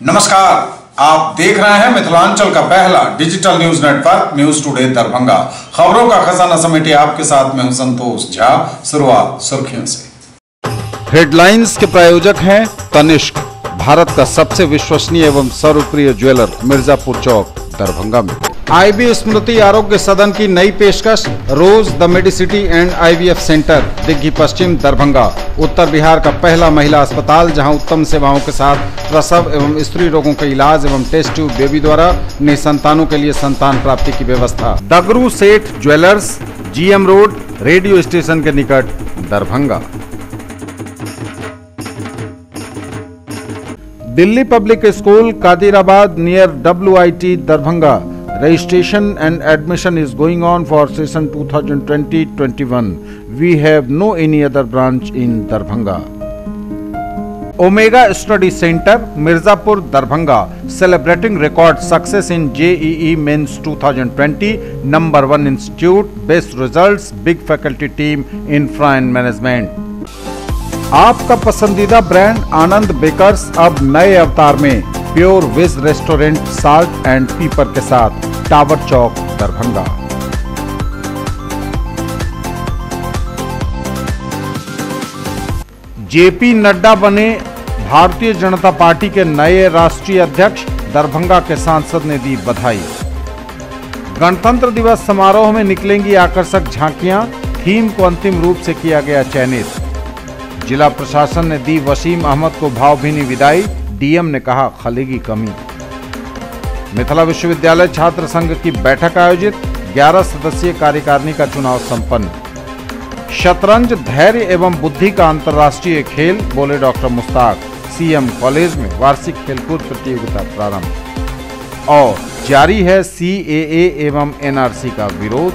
नमस्कार, आप देख रहे हैं मिथिलांचल का पहला digital news network news today Darbhanga. खबरों का खजाना समेटे आपके साथ में हूं संतोष झा। शुरुआत सुर्खियों से। हेडलाइंस के प्रायोजक हैं तनिष्क, भारत का सबसे विश्वसनीय एवं सर्वप्रिय ज्वेलर, मिर्जापुर चौक, दरभंगा में। आईबी स्मृति आरोग्य सदन की नई पेशकश, Rose the Medicity and IVF centre, Digghi Pashchim, Darbhanga. उत्तर बिहार का पहला महिला अस्पताल जहां उत्तम सेवाओं के साथ प्रसव एवं स्त्री रोगों के इलाज एवं टेस्ट ट्यूब बेबी द्वारा निसंतानों के लिए संतान प्राप्ति की व्यवस्था। Dagru Seth jewellers, GM road, radio station के निकट, Darbhanga. Delhi public school Kadirabad near WIT Darbhanga. Registration and admission is going on for session 2020-21. We have no any other branch in Darbhanga. Omega Study Center, Mirzapur, Darbhanga, celebrating record success in JEE Mains 2020, number 1 institute, best results, big faculty team, infra and management. आपका पसंदीदा brand आनंद bakers अब नए अवतार में, pure veg restaurant, salt and pepper के साथ, tower Chowk, Darbhanga. JP Nadda बने भारतीय जनता party के नए राष्ट्रीय अध्यक्ष, दरभंगा के सांसद ने दी बधाई। गणतंत्र दिवस समारोह में निकलेंगी आकर्षक झांकियां, थीम को अंतिम रूप से किया गया चयनित। जिला प्रशासन ने दी वसीम अहमद को भावभीनी विदाई, डीएम ने कहा खलेगी कमी। मिथिला विश्वविद्यालय छात्र संघ की बैठक आयोजित, 11 सदस्यीय कार्यकारिणी का चुनाव संपन्न। शतरंज धैर्य एवं बुद्धि का अंतर्राष्ट्रीय खेल, बोले डॉक्टर मुश्ताक। सीएम कॉलेज में वार्षिक खेलकूद प्रतियोगिता प्रारंभ। और जारी है CAA एवं NRC का विरोध,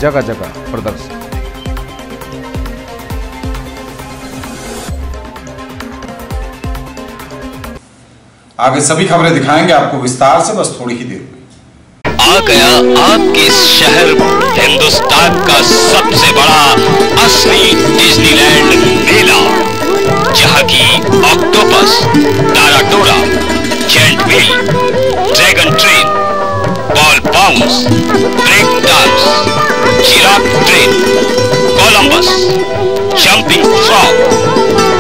जगह जगह प्रदर्शन। आगे सभी खबरें दिखाएंगे आपको विस्तार से, बस थोड़ी ही देर में। आ गया आपके शहर हिंदुस्तान का सबसे बड़ा असली डिज्नीलैंड मेला, जहां की ऑक्टोपस, ताराटोरा, giant wheel, dragon train, ball bounce, break dance, giraffe train, Columbus, jumping frog,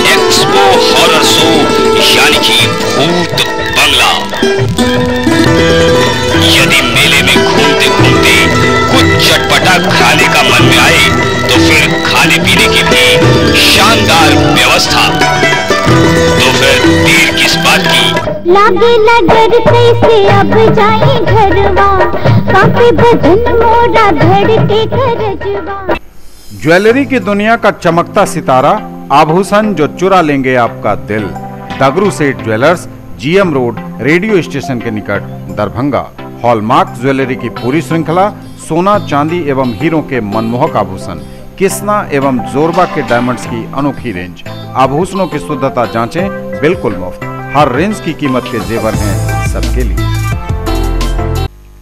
expo horror show यानी कि भूत बंगला। यदि मेले में घूमते घूमते कुछ चटपटा खाने का मन में आए तो फिर खाने पीने की भी शानदार व्यवस्था। तो फिर देर किस बात की, लागे नगर कैसे अब जाए घरवा, काफी बदन मोरा धड़के करजवा। ज्वेलरी की दुनिया का चमकता सितारा, आभूषण जो चुरा लेंगे आपका दिल। दगरू Seth jewellers, GM road, radio station के निकट, दरभंगा। हॉलमार्क ज्वेलरी की पूरी श्रृंखला, सोना, चांदी एवं हीरों के मनमोहक आभूषण, किस्ना एवं जोरबा के डायमंड्स की अनोखी रेंज। आभूषणों की शुद्धता जांचें, बिल्कुल मुफ्त। हर रेंज की कीमत के जेवर हैं सबके लिए।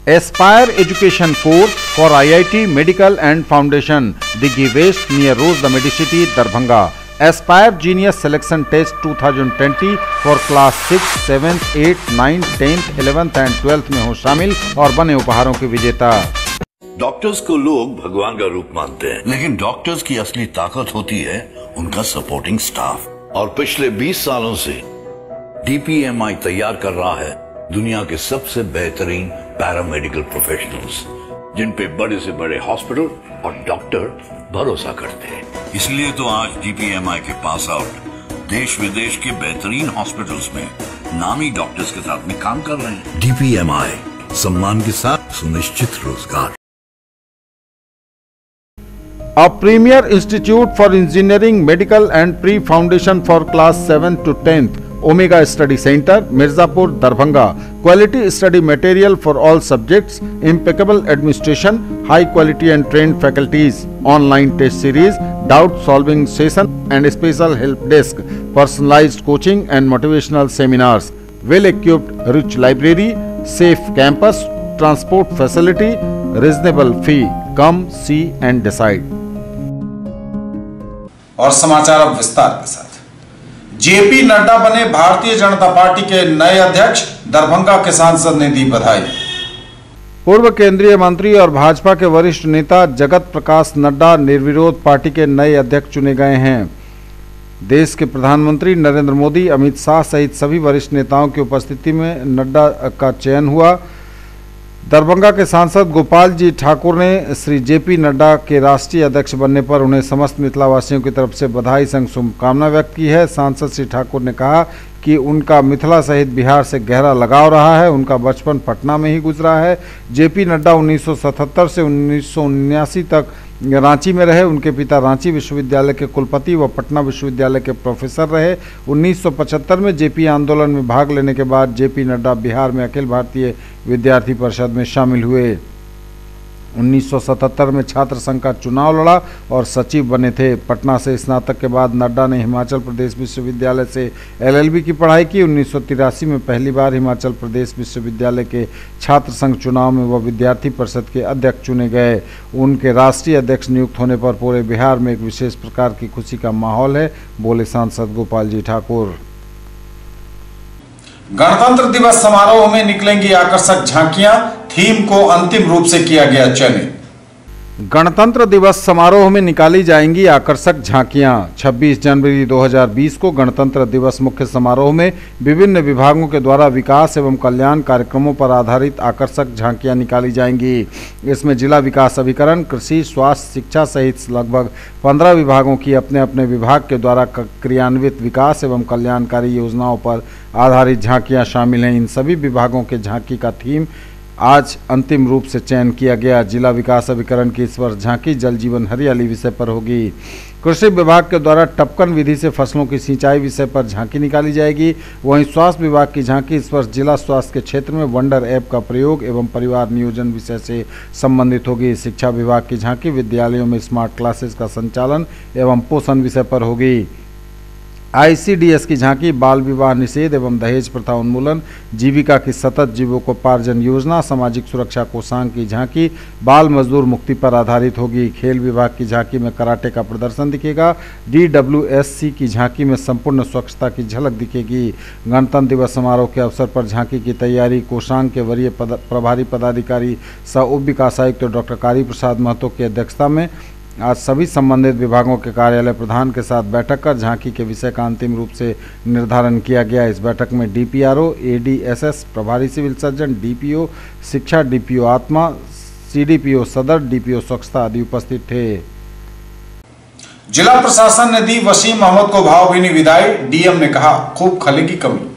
Aspire education course for IIT medical and foundation, Digghi west near Rose the Medicity, Darbhanga. Aspire genius selection test 2020 for class 6, 7, 8, 9, 10, 11 and 12 में हो शामिल और बने उपहारों के विजेता। डॉक्टर्स को लोग भगवान का रूप मानते हैं, लेकिन डॉक्टर्स की असली ताकत होती है उनका सपोर्टिंग स्टाफ। और पिछले 20 सालों से DPMI तैयार कर रहा है दुनिया के सबसे बेहतरीन पैरामेडिकल प्रोफेशनल्स, जिन पे बड़े से बड़े हॉस्पिटल और डॉक्टर भरोसा करते हैं। इसलिए तो आज DPMI के पास आउट देश विदेश के बेहतरीन हॉस्पिटल्स में नामी डॉक्टर्स के साथ में काम कर रहे हैं। DPMI, सम्मान के साथ सुनिश्चित रोजगार। A premier institute for engineering, medical and pre-foundation for class 7 to 10th, Omega Study Center, Mirzapur, Darbhanga. Quality study material for all subjects, impeccable administration, high quality and trained faculties, online test series, doubt solving session and special help desk, personalized coaching and motivational seminars, well equipped rich library, safe campus, transport facility, reasonable fee. Come see and decide. और समाचार अब विस्तार के साथ। JP Nadda बने भारतीय जनता party के नए अध्यक्ष, दरभंगा के सांसद ने दी बधाई। पूर्व केंद्रीय मंत्री और भाजपा के वरिष्ठ नेता जगत प्रकाश नड्डा निर्विरोध पार्टी के नए अध्यक्ष चुने गए हैं। देश के प्रधानमंत्री नरेंद्र मोदी, अमित शाह सहित सभी वरिष्ठ नेताओं की उपस्थिति में नड्डा का चयन हुआ। दरभंगा के सांसद गोपाल जी ठाकुर ने श्री जेपी नड्डा के राष्ट्रीय अध्यक्ष बनने पर उन्हें समस्त मिथिलावासियों की तरफ से बधाई संग शुभकामना व्यक्त की है। सांसद श्री ठाकुर ने कहा कि उनका मिथिला सहित बिहार से गहरा लगाव रहा है। उनका बचपन पटना में ही गुजरा है। जेपी नड्डा 1977 से 1979 तक रांची में रहे। उनके पिता रांची विश्वविद्यालय के कुलपति व पटना विश्वविद्यालय के प्रोफेसर रहे। 1975 में जेपी आंदोलन में भाग लेने के बाद जेपी नड्डा बिहार में अखिल भारतीय विद्यार्थी परिषद में शामिल हुए। 1977 में छात्र संघ का चुनाव लड़ा और सचिव बने थे। पटना से स्नातक के बाद नड्डा ने हिमाचल प्रदेश विश्वविद्यालय से LLB की पढ़ाई की। 1983 में पहली बार हिमाचल प्रदेश विश्वविद्यालय के छात्र संघ चुनाव में वह विद्यार्थी परिषद के अध्यक्ष चुने गए। उनके राष्ट्रीय अध्यक्ष नियुक्त होने पर पूरे बिहार में एक विशेष प्रकार की खुशी का माहौल है, बोले सांसद गोपाल जी ठाकुर। गणतंत्र दिवस समारोह में निकलेंगी आकर्षक झांकियां, थीम को अंतिम रूप से किया गया चयनित। गणतंत्र दिवस समारोह में निकाली जाएंगी आकर्षक झांकियां। 26 जनवरी 2020 को गणतंत्र दिवस मुख्य समारोह में विभिन्न विभागों के द्वारा विकास एवं कल्याण कार्यक्रमों पर आधारित आकर्षक झांकियां निकाली जाएंगी। इसमें जिला विकास अभिकरण, कृषि, स्वास्थ्य, शिक्षा सहित लगभग 15 विभागों की अपने अपने विभाग के द्वारा क्रियान्वित विकास एवं कल्याणकारी योजनाओं पर आधारित झांकियां शामिल हैं। इन सभी विभागों के झांकी का थीम आज अंतिम रूप से चयन किया गया। जिला विकास अभिकरण की इस वर्ष झांकी जल जीवन हरियाली विषय पर होगी। कृषि विभाग के द्वारा टपकन विधि से फसलों की सिंचाई विषय पर झांकी निकाली जाएगी। वहीं स्वास्थ्य विभाग की झांकी इस वर्ष जिला स्वास्थ्य के क्षेत्र में वंडर ऐप का प्रयोग एवं परिवार नियोजन विषय से संबंधित होगी। शिक्षा विभाग की झांकी विद्यालयों में स्मार्ट क्लासेस का संचालन एवं पोषण विषय पर होगी। ICDS की झांकी बाल विवाह निषेध एवं दहेज प्रथा उन्मूलन, जीविका की सतत जीवोपार्जन योजना, सामाजिक सुरक्षा कोषांग की झांकी बाल मजदूर मुक्ति पर आधारित होगी। खेल विभाग की झांकी में कराटे का प्रदर्शन दिखेगा। DWSC की झांकी में संपूर्ण स्वच्छता की झलक दिखेगी। गणतंत्र दिवस समारोह के अवसर पर झांकी की तैयारी कोषांग के वरीय प्रभारी पदाधिकारी सह उप विकास आयुक्त डॉक्टर कारी प्रसाद महतो की अध्यक्षता में आज सभी संबंधित विभागों के कार्यालय प्रधान के साथ बैठक कर झांकी के विषय का अंतिम रूप से निर्धारण किया गया। इस बैठक में DPRO, ADSS, प्रभारी सिविल सर्जन, DPO शिक्षा, DPO आत्मा, CDPO सदर, DPO स्वच्छता आदि उपस्थित थे। जिला प्रशासन ने दी वसीम अहमद को भावभीनी विदाई, DM ने कहा खूब खलेगी कमी।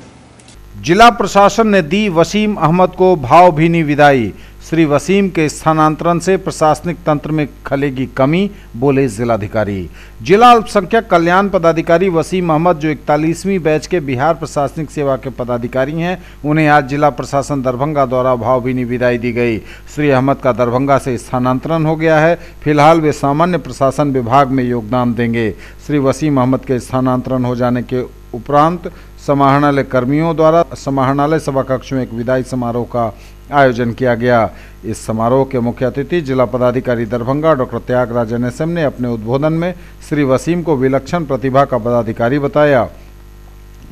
जिला प्रशासन ने दी वसीम अहमद को भावभीनी विदाई। श्री वसीम के स्थानांतरण से प्रशासनिक तंत्र में खलेगी कमी, बोले जिलाधिकारी। जिला अल्पसंख्यक कल्याण पदाधिकारी वसीम अहमद, जो 41वीं बैच के बिहार प्रशासनिक सेवा के पदाधिकारी हैं, उन्हें आज जिला प्रशासन दरभंगा द्वारा भावभीनी विदाई दी गई। श्री अहमद का दरभंगा से स्थानांतरण हो गया है। फिलहाल वे सामान्य प्रशासन विभाग में योगदान देंगे। श्री वसीम अहमद के स्थानांतरण हो जाने के उपरांत समाहरणालय कर्मियों द्वारा समाहरणालय सभा कक्ष में एक विदाई समारोह का आयोजन किया गया। इस समारोह के मुख्य अतिथि जिला पदाधिकारी दरभंगा डॉक्टर त्यागराज NSM ने अपने उद्बोधन में श्री वसीम को विलक्षण प्रतिभा का पदाधिकारी बताया।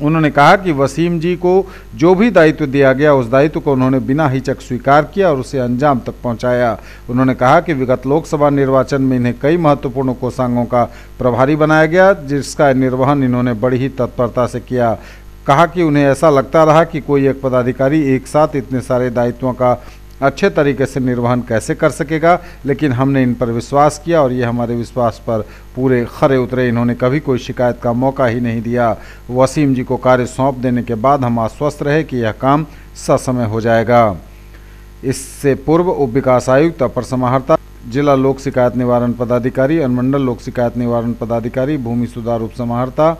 उन्होंने कहा कि वसीम जी को जो भी दायित्व दिया गया उस दायित्व को उन्होंने बिना हिचक स्वीकार किया और उसे अंजाम तक पहुंचाया। उन्होंने कहा कि विगत लोकसभा निर्वाचन में इन्हें कई महत्वपूर्ण कोषांगों का प्रभारी बनाया गया, जिसका निर्वहन इन्होंने बड़ी ही तत्परता से किया। कहा कि उन्हें ऐसा लगता रहा कि कोई एक पदाधिकारी एक साथ इतने सारे दायित्वों का अच्छे तरीके से निर्वहन कैसे कर सकेगा, लेकिन हमने इन पर विश्वास किया और ये हमारे विश्वास पर पूरे खरे उतरे। इन्होंने कभी कोई शिकायत का मौका ही नहीं दिया। वसीम जी को कार्य सौंप देने के बाद हम आश्वस्त रहे कि यह काम ससमय हो जाएगा। इससे पूर्व उप विकास आयुक्त, अपर समाहर्ता, जिला लोक शिकायत निवारण पदाधिकारी, अनुमंडल लोक शिकायत निवारण पदाधिकारी, भूमि सुधार उप समाहर्ता,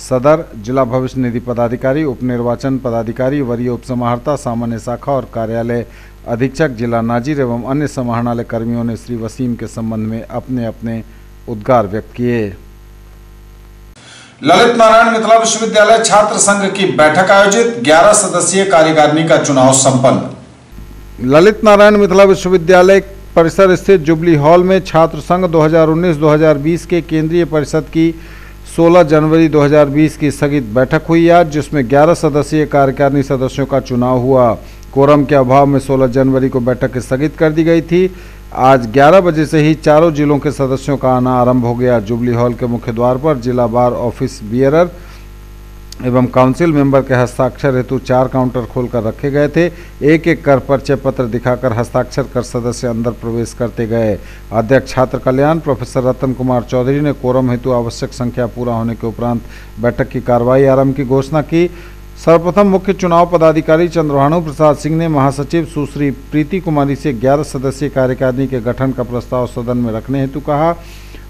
सदर, जिला भविष्य निधि पदाधिकारी, उप निर्वाचन पदाधिकारी, वरीय उप समाहर्ता, सामान्य शाखा और कार्यालय अधीक्षक, जिला नाजिर एवं अन्य समाहरणालय कर्मियों ने श्री वसीम के संबंध में अपने अपने उद्गार व्यक्त किए। ललित नारायण मिथिला विश्वविद्यालय छात्र संघ की बैठक आयोजित, 11 सदस्यीय कार्यकारिणी का चुनाव संपन्न। ललित नारायण मिथिला विश्वविद्यालय परिसर स्थित जुबली हॉल में छात्र संघ 2019-2020 के केंद्रीय परिषद की 16 जनवरी 2020 की स्थगित बैठक हुई आज, जिसमें 11 सदस्यीय कार्यकारिणी सदस्यों का चुनाव हुआ। कोरम के अभाव में 16 जनवरी को बैठक स्थगित कर दी गई थी। आज 11 बजे से ही चारों जिलों के सदस्यों का आना आरंभ हो गया। जुबली हॉल के मुख्य द्वार पर जिला बार ऑफिस बियरर एवं काउंसिल मेंबर के हस्ताक्षर हेतु 4 काउंटर खोलकर रखे गए थे। एक एक कर परिचय पत्र दिखाकर हस्ताक्षर कर सदस्य अंदर प्रवेश करते गए। अध्यक्ष छात्र कल्याण प्रोफेसर रतन कुमार चौधरी ने कोरम हेतु आवश्यक संख्या पूरा होने के उपरांत बैठक की कार्रवाई आरंभ की घोषणा की। सर्वप्रथम मुख्य चुनाव पदाधिकारी चंद्रभानु प्रसाद सिंह ने महासचिव सुश्री प्रीति कुमारी से 11 सदस्यीय कार्यकारिणी के गठन का प्रस्ताव सदन में रखने हेतु कहा।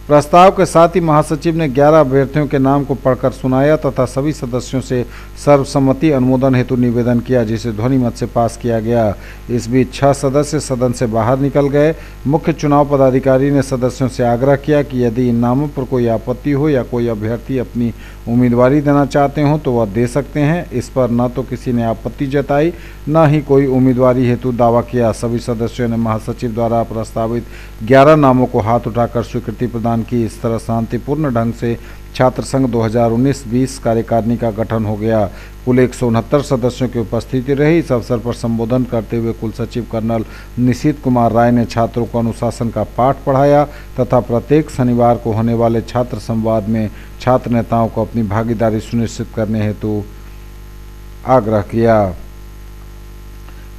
प्रस्ताव के साथ ही महासचिव ने 11 अभ्यर्थियों के नाम को पढ़कर सुनाया तथा सभी सदस्यों से सर्वसम्मति अनुमोदन हेतु निवेदन किया, जिसे ध्वनि मत से पास किया गया। इस बीच 6 सदस्य सदन से बाहर निकल गए। मुख्य चुनाव पदाधिकारी ने सदस्यों से आग्रह किया कि यदि इन नामों पर कोई आपत्ति हो या कोई अभ्यर्थी अपनी उम्मीदवारी देना चाहते हो तो वह दे सकते हैं। इस पर न तो किसी ने आपत्ति जताई, न ही कोई उम्मीदवारी हेतु दावा किया। सभी सदस्यों ने महासचिव द्वारा प्रस्तावित 11 नामों को हाथ उठाकर स्वीकृति प्रदान की। इस तरह शांतिपूर्ण ढंग से छात्र संघ 2019-20 कार्यकारिणी का गठन हो गया। कुल 169 सदस्यों की उपस्थिति रही। इस अवसर पर संबोधन करते हुए कुल सचिव कर्नल निशीत कुमार राय ने छात्रों को अनुशासन का पाठ पढ़ाया तथा प्रत्येक शनिवार को होने वाले छात्र संवाद में छात्र नेताओं को अपनी भागीदारी सुनिश्चित करने हेतु आग्रह किया।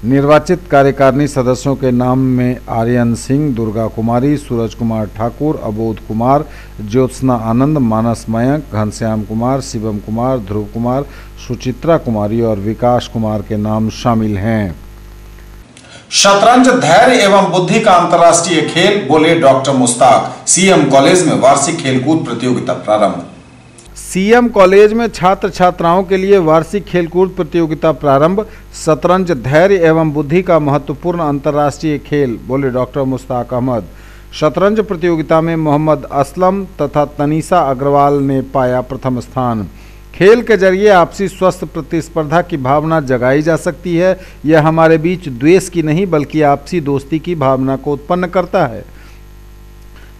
निर्वाचित कार्यकारिणी सदस्यों के नाम में आर्यन सिंह, दुर्गा कुमारी, सूरज कुमार ठाकुर, अबोध कुमार, ज्योत्सना आनंद, मानस मयंक, घनश्याम कुमार, शिवम कुमार, ध्रुव कुमार, सुचित्रा कुमारी और विकास कुमार के नाम शामिल हैं। शतरंज धैर्य एवं बुद्धि का अंतर्राष्ट्रीय खेल, बोले डॉक्टर मुश्ताक। सीएम कॉलेज में वार्षिक खेलकूद प्रतियोगिता प्रारंभ। सीएम कॉलेज में छात्र छात्राओं के लिए वार्षिक खेलकूद प्रतियोगिता प्रारंभ। शतरंज धैर्य एवं बुद्धि का महत्वपूर्ण अंतर्राष्ट्रीय खेल, बोले डॉक्टर मुश्ताक अहमद। शतरंज प्रतियोगिता में मोहम्मद असलम तथा तनीषा अग्रवाल ने पाया प्रथम स्थान। खेल के जरिए आपसी स्वस्थ प्रतिस्पर्धा की भावना जगाई जा सकती है। यह हमारे बीच द्वेष की नहीं बल्कि आपसी दोस्ती की भावना को उत्पन्न करता है।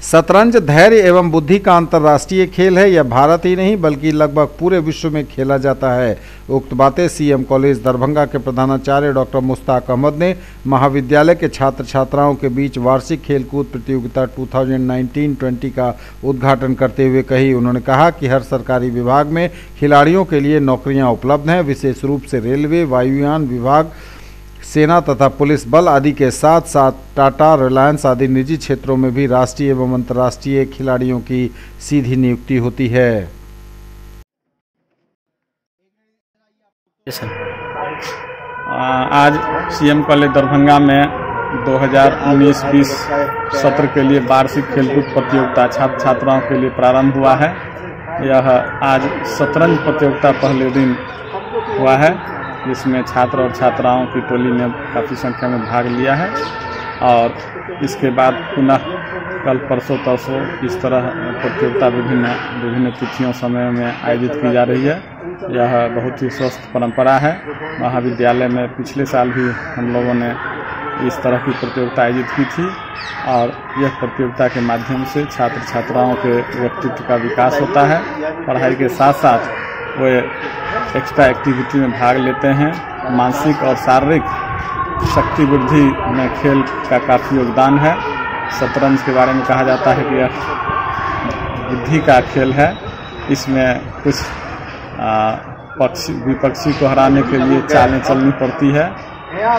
शतरंज धैर्य एवं बुद्धि का अंतर्राष्ट्रीय खेल है। यह भारत ही नहीं बल्कि लगभग पूरे विश्व में खेला जाता है। उक्त बातें सीएम कॉलेज दरभंगा के प्रधानाचार्य डॉक्टर मुश्ताक अहमद ने महाविद्यालय के छात्र छात्राओं के बीच वार्षिक खेलकूद प्रतियोगिता 2019-20 का उद्घाटन करते हुए कही। उन्होंने कहा कि हर सरकारी विभाग में खिलाड़ियों के लिए नौकरियां उपलब्ध हैं। विशेष रूप से रेलवे, वायुयान विभाग, सेना तथा पुलिस बल आदि के साथ साथ टाटा, रिलायंस आदि निजी क्षेत्रों में भी राष्ट्रीय एवं अंतर्राष्ट्रीय खिलाड़ियों की सीधी नियुक्ति होती है। आज सीएम कॉलेज दरभंगा में 2019-20 सत्र के लिए वार्षिक खेलकूद प्रतियोगिता छात्र छात्राओं के लिए प्रारंभ हुआ है। यह आज शतरंज प्रतियोगिता पहले दिन हुआ है, जिसमें छात्र और छात्राओं की टोली ने काफ़ी संख्या में भाग लिया है और इसके बाद पुनः कल परसों तरसों इस तरह प्रतियोगिता विभिन्न तिथियों समय में आयोजित की जा रही है। यह बहुत ही स्वस्थ परंपरा है। महाविद्यालय में पिछले साल भी हम लोगों ने इस तरह की प्रतियोगिता आयोजित की थी और यह प्रतियोगिता के माध्यम से छात्र छात्राओं के व्यक्तित्व का विकास होता है। पढ़ाई के साथ साथ वे एक्स्ट्रा एक्टिविटी में भाग लेते हैं। मानसिक और शारीरिक शक्ति वृद्धि में खेल का काफ़ी योगदान है। शतरंज के बारे में कहा जाता है कि यह बुद्धि का खेल है। इसमें कुछ विपक्षी को हराने के लिए चालें चलनी पड़ती है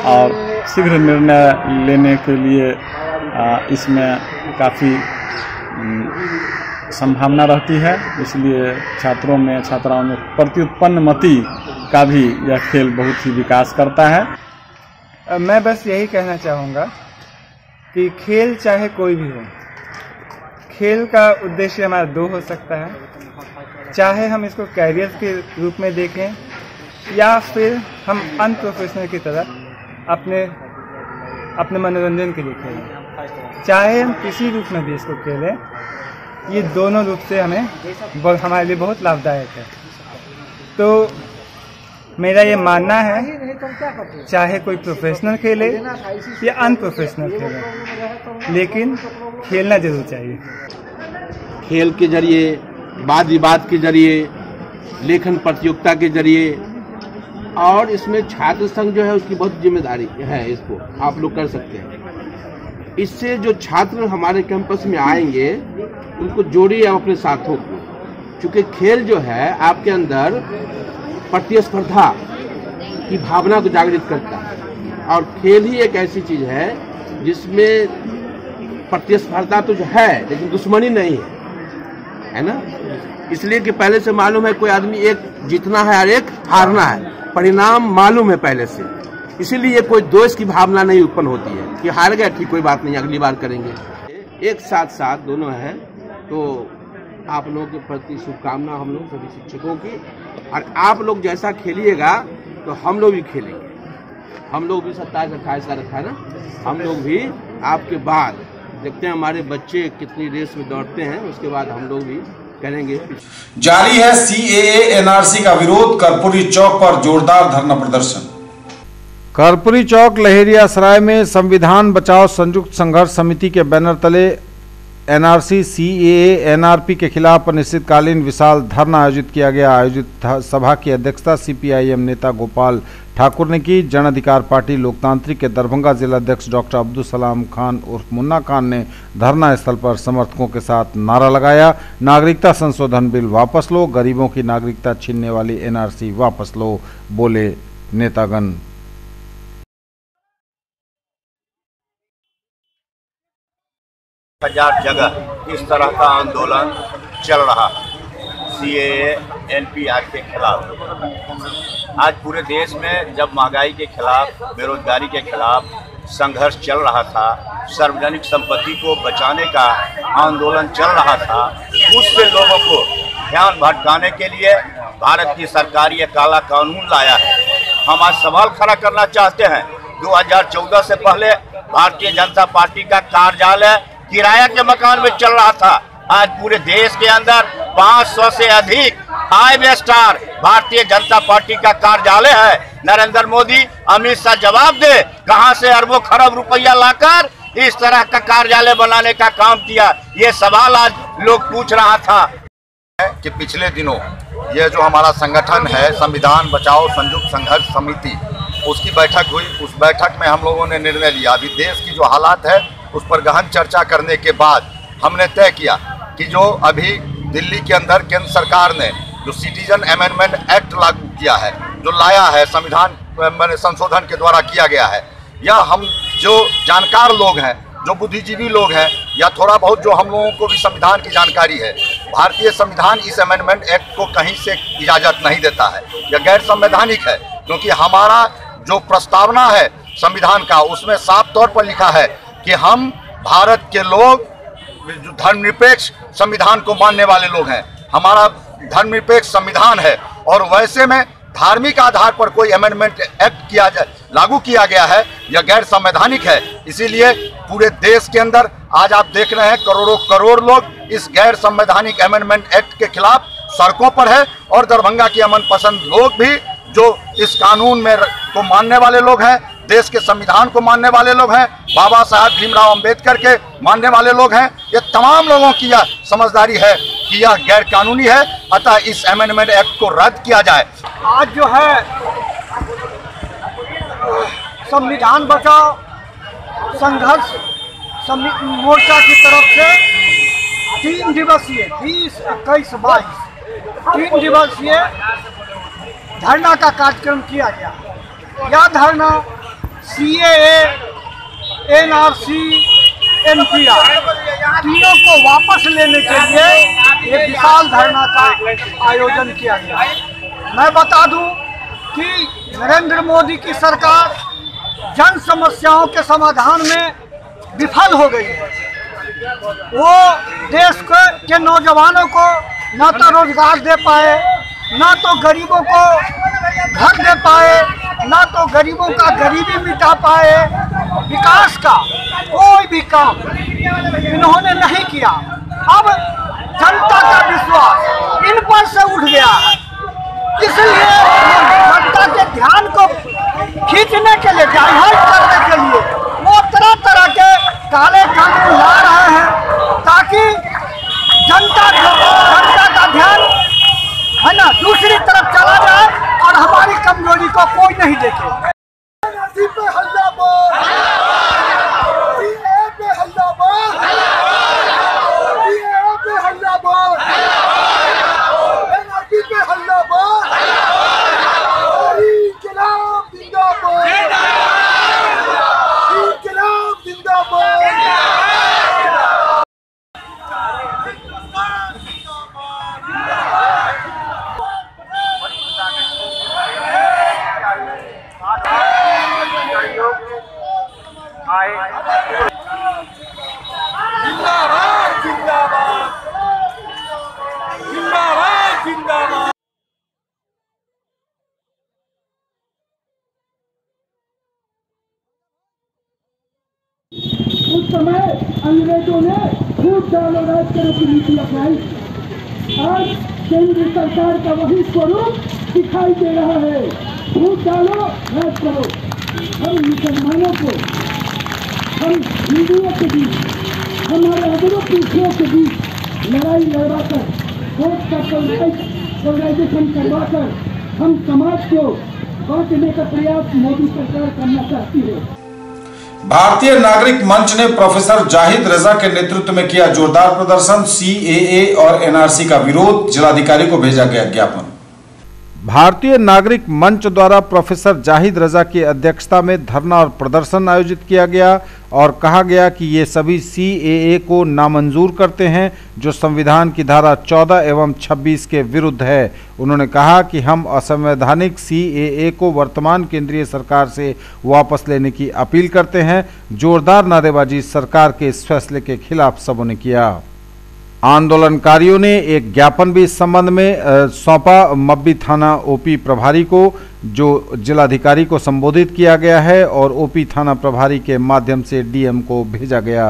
और शीघ्र निर्णय लेने के लिए इसमें काफ़ी संभावना रहती है। इसलिए छात्राओं में प्रत्युत्पन्न मति का भी यह खेल बहुत ही विकास करता है। मैं बस यही कहना चाहूँगा कि खेल चाहे कोई भी हो, खेल का उद्देश्य हमारा 2 हो सकता है। चाहे हम इसको कैरियर के रूप में देखें या फिर हम अनप्रोफेशनल की तरह अपने मनोरंजन के लिए खेलें। चाहे हम किसी रूप में भी इसको खेलें, ये दोनों रूप से हमारे लिए बहुत लाभदायक है। तो मेरा ये मानना है, चाहे कोई प्रोफेशनल खेले या अनप्रोफेशनल खेले, लेकिन खेलना जरूर चाहिए। खेल के जरिए वाद विवाद के जरिए, लेखन प्रतियोगिता के जरिए, और इसमें छात्र संघ जो है उसकी बहुत जिम्मेदारी है, इसको आप लोग कर सकते हैं। इससे जो छात्र हमारे कैंपस में आएंगे उनको जोड़िए आप अपने साथों को, क्योंकि खेल जो है आपके अंदर प्रतिस्पर्धा की भावना को जागृत करता है, और खेल ही एक ऐसी चीज है जिसमें प्रतिस्पर्धा तो जो है लेकिन दुश्मनी नहीं है ना। इसलिए कि पहले से मालूम है कोई आदमी एक जीतना है और एक हारना है, परिणाम मालूम है पहले से, इसीलिए कोई दोष की भावना नहीं उत्पन्न होती है कि हार गया ठीक कोई बात नहीं अगली बार करेंगे। एक साथ दोनों है। तो आप लोगों के प्रति शुभकामना हम लोग सभी शिक्षकों की, और आप लोग जैसा खेलिएगा तो हम लोग भी खेलेंगे। हम लोग भी 27-28 का रखा है ना, हम लोग भी आपके बाद देखते हैं हमारे बच्चे कितनी रेस में दौड़ते हैं, उसके बाद हम लोग भी करेंगे। जारी है CAA NRC का विरोध, कर्पूरी चौक पर जोरदार धरना प्रदर्शन। कर्पूरी चौक लहेरियासराय में संविधान बचाओ संयुक्त संघर्ष समिति के बैनर तले NRC CAA NRP के खिलाफ अनिश्चितकालीन विशाल धरना आयोजित किया गया। आयोजित सभा की अध्यक्षता CPIM नेता गोपाल ठाकुर ने की। जन अधिकार पार्टी लोकतांत्रिक के दरभंगा जिला अध्यक्ष डॉक्टर अब्दुल सलाम खान उर्फ मुन्ना खान ने धरना स्थल पर समर्थकों के साथ नारा लगाया, नागरिकता संशोधन बिल वापस लो, गरीबों की नागरिकता छीनने वाली NRC वापस लो, बोले नेतागण। हजार जगह इस तरह का आंदोलन चल रहा है CAA NPR के खिलाफ। आज पूरे देश में जब महंगाई के खिलाफ, बेरोजगारी के खिलाफ संघर्ष चल रहा था, सार्वजनिक संपत्ति को बचाने का आंदोलन चल रहा था, उससे लोगों को ध्यान भटकाने के लिए भारत की सरकार ये काला कानून लाया है। हम आज सवाल खड़ा करना चाहते हैं, 2014 से पहले भारतीय जनता पार्टी का कार्यालय किराया के मकान में चल रहा था। आज पूरे देश के अंदर 500 से अधिक 5 स्टार भारतीय जनता पार्टी का कार्यालय है। नरेंद्र मोदी, अमित शाह जवाब दे, कहां से अरबों खरब रुपया लाकर इस तरह का कार्यालय बनाने का काम किया, ये सवाल आज लोग पूछ रहा था। कि पिछले दिनों ये जो हमारा संगठन है संविधान बचाओ संयुक्त संघर्ष समिति, उसकी बैठक हुई। उस बैठक में हम लोगों ने निर्णय लिया, अभी देश की जो हालात है उस पर गहन चर्चा करने के बाद हमने तय किया कि जो अभी दिल्ली के अंदर केंद्र सरकार ने जो सिटीजन अमेंडमेंट एक्ट लागू किया है, जो लाया है संविधान संशोधन के द्वारा किया गया है, यह हम जो जानकार लोग हैं, जो बुद्धिजीवी लोग हैं, या थोड़ा बहुत जो हम लोगों को भी संविधान की जानकारी है, भारतीय संविधान इस अमेंडमेंट एक्ट को कहीं से इजाज़त नहीं देता है। यह गैर संवैधानिक है, क्योंकि हमारा जो प्रस्तावना है संविधान का उसमें साफ तौर पर लिखा है कि हम भारत के लोग धर्मनिरपेक्ष संविधान को मानने वाले लोग हैं। हमारा धर्मनिरपेक्ष संविधान है और वैसे में धार्मिक आधार पर कोई अमेंडमेंट एक्ट लागू किया गया है, यह गैर संवैधानिक है। इसीलिए पूरे देश के अंदर आज आप देख रहे हैं करोड़ों करोड़ लोग इस गैर संवैधानिक अमेंडमेंट एक्ट के खिलाफ सड़कों पर है, और दरभंगा के अमन पसंद लोग भी जो इस कानून में को मानने वाले लोग हैं, देश के संविधान को मानने वाले लोग हैं, बाबा साहब भीमराव अंबेडकर के मानने वाले लोग हैं, ये तमाम लोगों की यह समझदारी है कि यह गैर कानूनी है, अतः इस अमेंडमेंट एक्ट को रद्द किया जाए। आज जो है संविधान बचाओ संघर्ष मोर्चा की तरफ से 3 दिवसीय 20, 21, 22 3 दिवसीय धरना का कार्यक्रम किया गया। यह धरना CAA NRC NPR तीनों को वापस लेने के लिए एक विशाल धरना का आयोजन किया गया। मैं बता दूं कि नरेंद्र मोदी की सरकार जन समस्याओं के समाधान में विफल हो गई है। वो देश के नौजवानों को न तो रोजगार दे पाए, न तो गरीबों को घर दे पाए, न तो गरीबों का गरीबी मिटा पाए। विकास का कोई भी काम इन्होंने नहीं किया। अब जनता का विश्वास इन पर से उठ गया है, इसलिए जनता के ध्यान को खींचने के लिए, डाइवर्ट करने के लिए वो तरह तरह के काले कानून ला रहे हैं, ताकि जनता का इसको कोई नहीं देखे। एनआरसी पे हल्ला बोल, सीएए पे हल्ला बोल, सीएए पे हल्ला बोल, एनआरसी पे हल्ला बोल, इंकलाब जिंदाबाद, इंकलाब जिंदाबाद। जिंदाबाद जिंदाबाद जिंदाबाद जिंदाबाद। उस समय अंग्रेजों ने फूट डालो राज करो की नीति अपनाई। आज केंद्र सरकार का वही स्वरूप दिखाई दे रहा है, फूट डालो राज करो। हम मुसलमानों को, हम हिंदुओं के बीच, हमारे अदरों पीढ़ियों के बीच लड़ाई लड़वाकर, वोट का पोलराइजेशन करवाकर हम समाज को बांटने का प्रयास मोदी सरकार करना चाहती है। भारतीय नागरिक मंच ने प्रोफेसर जाहिद रजा के नेतृत्व में किया जोरदार प्रदर्शन। सीएए और एनआरसी का विरोध, जिलाधिकारी को भेजा गया ज्ञापन। भारतीय नागरिक मंच द्वारा प्रोफेसर जाहिद रजा की अध्यक्षता में धरना और प्रदर्शन आयोजित किया गया और कहा गया कि ये सभी सीएए को नामंजूर करते हैं, जो संविधान की धारा 14 एवं 26 के विरुद्ध है। उन्होंने कहा कि हम असंवैधानिक सीएए को वर्तमान केंद्रीय सरकार से वापस लेने की अपील करते हैं। जोरदार नारेबाजी सरकार के इस फैसले के खिलाफ सबों ने किया। आंदोलनकारियों ने एक ज्ञापन भी इस संबंध में सौंपा मब्बी थाना ओपी प्रभारी को, जो जिलाधिकारी को संबोधित किया गया है और ओपी थाना प्रभारी के माध्यम से डीएम को भेजा गया।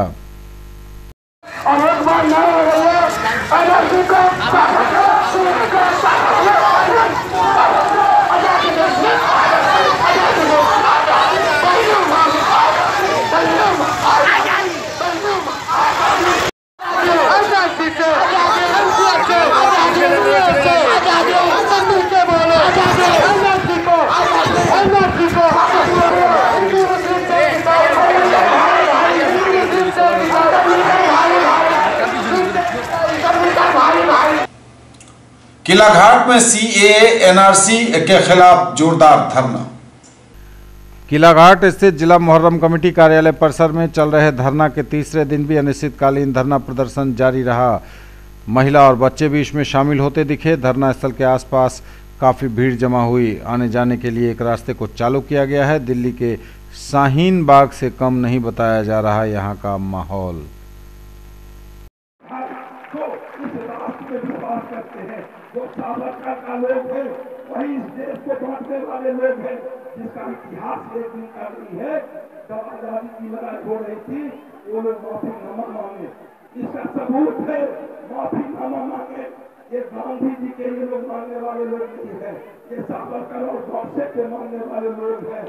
किला घाट में सीएए एनआरसी के खिलाफ जोरदार धरना। किला घाट स्थित जिला मुहर्रम कमेटी कार्यालय परिसर में चल रहे धरना के तीसरे दिन भी अनिश्चितकालीन धरना प्रदर्शन जारी रहा। महिला और बच्चे भी इसमें शामिल होते दिखे। धरना स्थल के आसपास काफ़ी भीड़ जमा हुई। आने जाने के लिए एक रास्ते को चालू किया गया है। दिल्ली के शाहीन बाग से कम नहीं बताया जा रहा यहाँ का माहौल। लोग हैं, वही इस देश को बांटने वाले लोग हैं, जिसका इतिहास एक दिन का नहीं है। जब आजादी की लड़ाई हो रही थी, वो लोग माफीनामा मांगे, इसका सबूत है माफीनामा मांगे। ये गांधी जी के ये लोग मानने वाले लोग नहीं है, ये सावरकर और गौडसे के मानने वाले लोग हैं।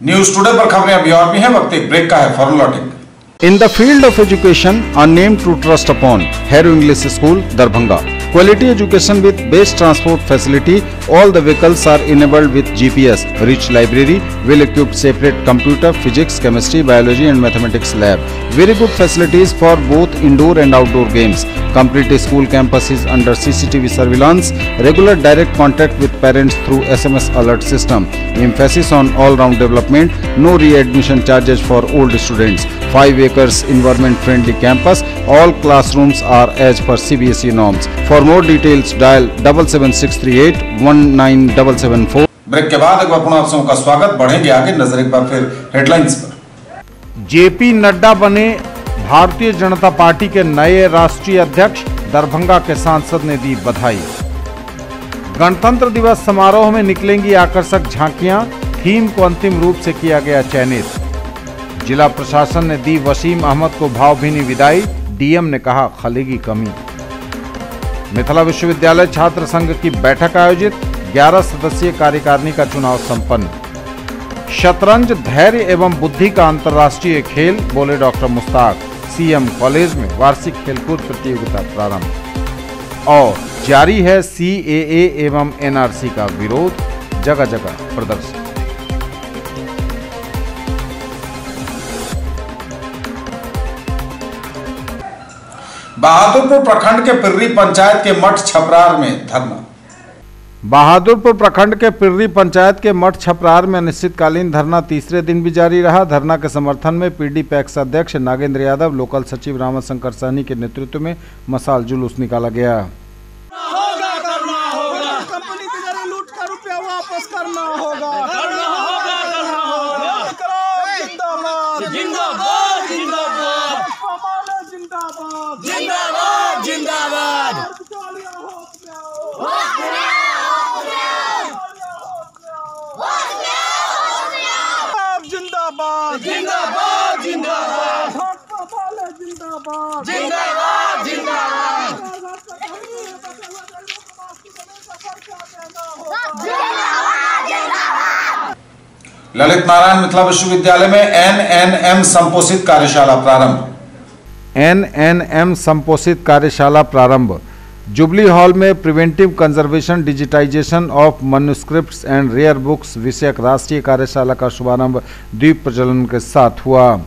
न्यूज टुडे पर खबरें अभी और भी हैं, वक्त एक ब्रेक का है, फॉर लौटेंगे। In the field of education, a name to trust upon, Hero English School, Darbhanga. Quality education with best transport facility. All the vehicles are enabled with GPS. Rich library, well-equipped separate computer, physics, chemistry, biology and mathematics lab. Very good facilities for both indoor and outdoor games. Complete school campus is under CCTV surveillance. Regular direct contact with parents through SMS alert system. Emphasis on all-round development. No re-admission charges for old students. 5 acres environment-friendly campus. All classrooms are as per CBSE norms. For more details, dial 77638 19774. Break के बाद एक बार पुनः आप सबों का स्वागत। बढ़ेंगे आगे, नजर एक बार फिर हेडलाइंस पर। जेपी नड्डा बने भारतीय जनता पार्टी के नए राष्ट्रीय अध्यक्ष। दरभंगा के सांसद ने दी बधाई। गणतंत्र दिवस समारोह में निकलेंगी आकर्षक झांकियां। थीम को अंतिम रूप से किया गया चयनित। जिला प्रशासन ने दी वसीम अहमद को भावभीनी विदाई। डीएम ने कहा खलेगी कमी। मिथिला विश्वविद्यालय छात्र संघ की बैठक आयोजित। 11 सदस्यीय कार्यकारिणी का चुनाव संपन्न। शतरंज धैर्य एवं बुद्धि का अंतर्राष्ट्रीय खेल, बोले डॉक्टर मुश्ताक। सीएम कॉलेज में वार्षिक खेलकूद प्रतियोगिता प्रारंभ। और जारी है सीएए एवं एनआरसी का विरोध, जगह जगह प्रदर्शन। बहादुरपुर प्रखंड के पिर्री पंचायत के मठ छपरार में धरना। बहादुरपुर प्रखंड के पिर्री पंचायत के मठ छपरार में अनिश्चितकालीन धरना तीसरे दिन भी जारी रहा। धरना के समर्थन में पीडी पैक्स अध्यक्ष नागेंद्र यादव, लोकल सचिव रामाशंकर सहनी के नेतृत्व में मशाल जुलूस निकाला गया। कंपनी की जरा लूट का रुपया वापस करना होगा। जिंदाबाद जिंदाबाद जिंदाबाद जिंदाबाद जिंदाबाद। जिंदाबाद जिंदाबाद जिंदाबाद जिंदाबाद जिंदाबाद जिंदाबाद। ललित नारायण मिथिला विश्वविद्यालय में एनएनएम संपोषित कार्यशाला प्रारंभ। एनएनएम संपोषित कार्यशाला प्रारंभ। जुबली हॉल में preventive conservation digitisation of manuscripts and rare books विषयक राष्ट्रीय कार्यशाला का शुभारंभ दीप प्रज्वलन के साथ हुआ।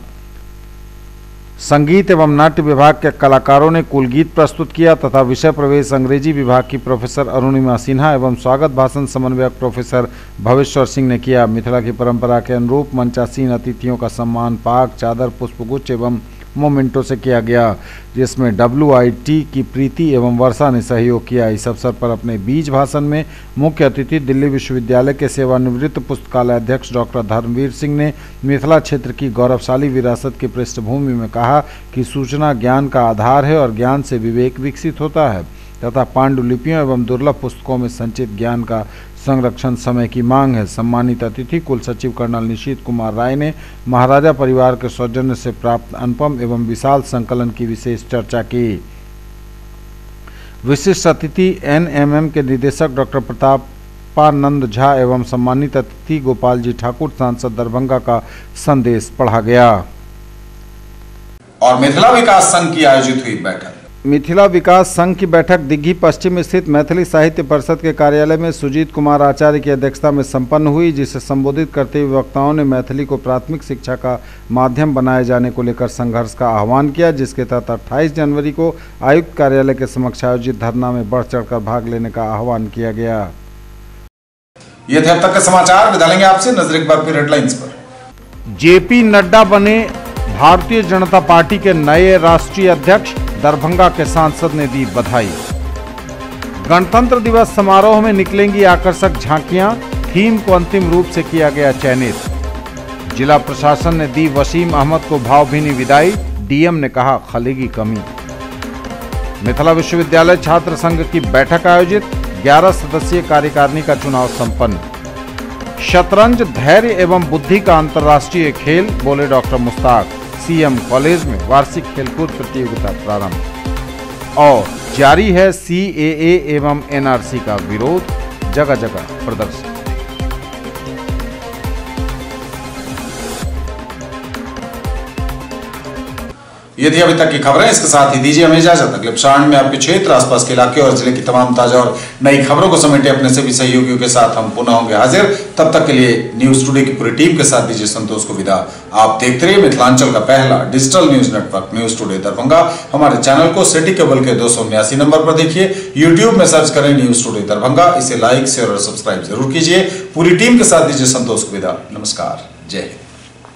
संगीत एवं नाट्य विभाग के कलाकारों ने कुल गीत प्रस्तुत किया तथा विषय प्रवेश अंग्रेजी विभाग की प्रोफेसर अरुणिमा सिन्हा एवं स्वागत भाषण समन्वयक प्रोफेसर भवेश्वर सिंह ने किया। मिथिला की परंपरा के अनुरूप मंचासीन अतिथियों का सम्मान पाग, चादर, पुष्पगुच्छ एवं मोमेंटो से किया गया, जिसमें WIT की प्रीति एवं वर्षा ने सहयोग किया। इस अवसर पर अपने बीज भाषण में मुख्य अतिथि दिल्ली विश्वविद्यालय के सेवानिवृत्त पुस्तकालय अध्यक्ष डॉक्टर धर्मवीर सिंह ने मिथिला क्षेत्र की गौरवशाली विरासत की पृष्ठभूमि में कहा कि सूचना ज्ञान का आधार है और ज्ञान से विवेक विकसित होता है तथा पांडुलिपियों एवं दुर्लभ पुस्तकों में संचित ज्ञान का संरक्षण समय की मांग है। सम्मानित अतिथि कुल सचिव कर्नल निशीत कुमार राय ने महाराजा परिवार के सौजन्य से प्राप्त अनुपम एवं विशाल संकलन की विशेष चर्चा की। विशिष्ट अतिथि NMM के निदेशक डॉक्टर प्रतापानंद झा एवं सम्मानित अतिथि गोपाल जी ठाकुर सांसद दरभंगा का संदेश पढ़ा गया। और मिथिला विकास संघ की आयोजित हुई बैठक। मिथिला विकास संघ की बैठक दिग्घी पश्चिम स्थित मैथिली साहित्य परिषद के कार्यालय में सुजीत कुमार आचार्य की अध्यक्षता में संपन्न हुई, जिसे संबोधित करते हुए वक्ताओं ने मैथिली को प्राथमिक शिक्षा का माध्यम बनाए जाने को लेकर संघर्ष का आह्वान किया, जिसके तहत 28 जनवरी को आयुक्त कार्यालय के समक्ष आयोजित धरना में बढ़ चढ़कर भाग लेने का आह्वान किया गया। ये थे अब तक के समाचार। विदा लेंगे आपसे, नजर एक बार फिर हेडलाइंस पर। JP नड्डा बने भारतीय जनता पार्टी के नए राष्ट्रीय अध्यक्ष, दरभंगा के सांसद ने दी बधाई। गणतंत्र दिवस समारोह में निकलेंगी आकर्षक झांकियां, थीम को अंतिम रूप से किया गया चयनित। जिला प्रशासन ने दी वसीम अहमद को भावभीनी विदाई, DM ने कहा खलेगी कमी। मिथिला विश्वविद्यालय छात्र संघ की बैठक आयोजित, 11 सदस्यीय कार्यकारिणी का चुनाव संपन्न। शतरंज धैर्य एवं बुद्धि का अंतर्राष्ट्रीय खेल, बोले डॉक्टर मुश्ताक। CM कॉलेज में वार्षिक खेलकूद प्रतियोगिता प्रारंभ। और जारी है CAA एवं NRC का विरोध, जगह जगह प्रदर्शन। ये थी अभी तक की खबरें। इसके साथ ही दीजिए हमें इजाजत। अगले प्रसारण में आपके क्षेत्र, आसपास के इलाके और जिले की तमाम ताजा और नई खबरों को समेटे अपने सभी सहयोगियों के साथ हम पुनः होंगे हाजिर। तब तक के लिए न्यूज टुडे की पूरी टीम के साथ दीजिए संतोष को विदा। आप देखते रहिए मिथिलांचल का पहला digital news network news today Darbhanga. हमारे चैनल को सिटी केबल के 279 नंबर पर देखिए, यूट्यूब में सर्च करें न्यूज टुडे दरभंगा। इसे लाइक, शेयर और सब्सक्राइब जरूर कीजिए। पूरी टीम के साथ दीजिए संतोष को विदा। नमस्कार, जय हिंद।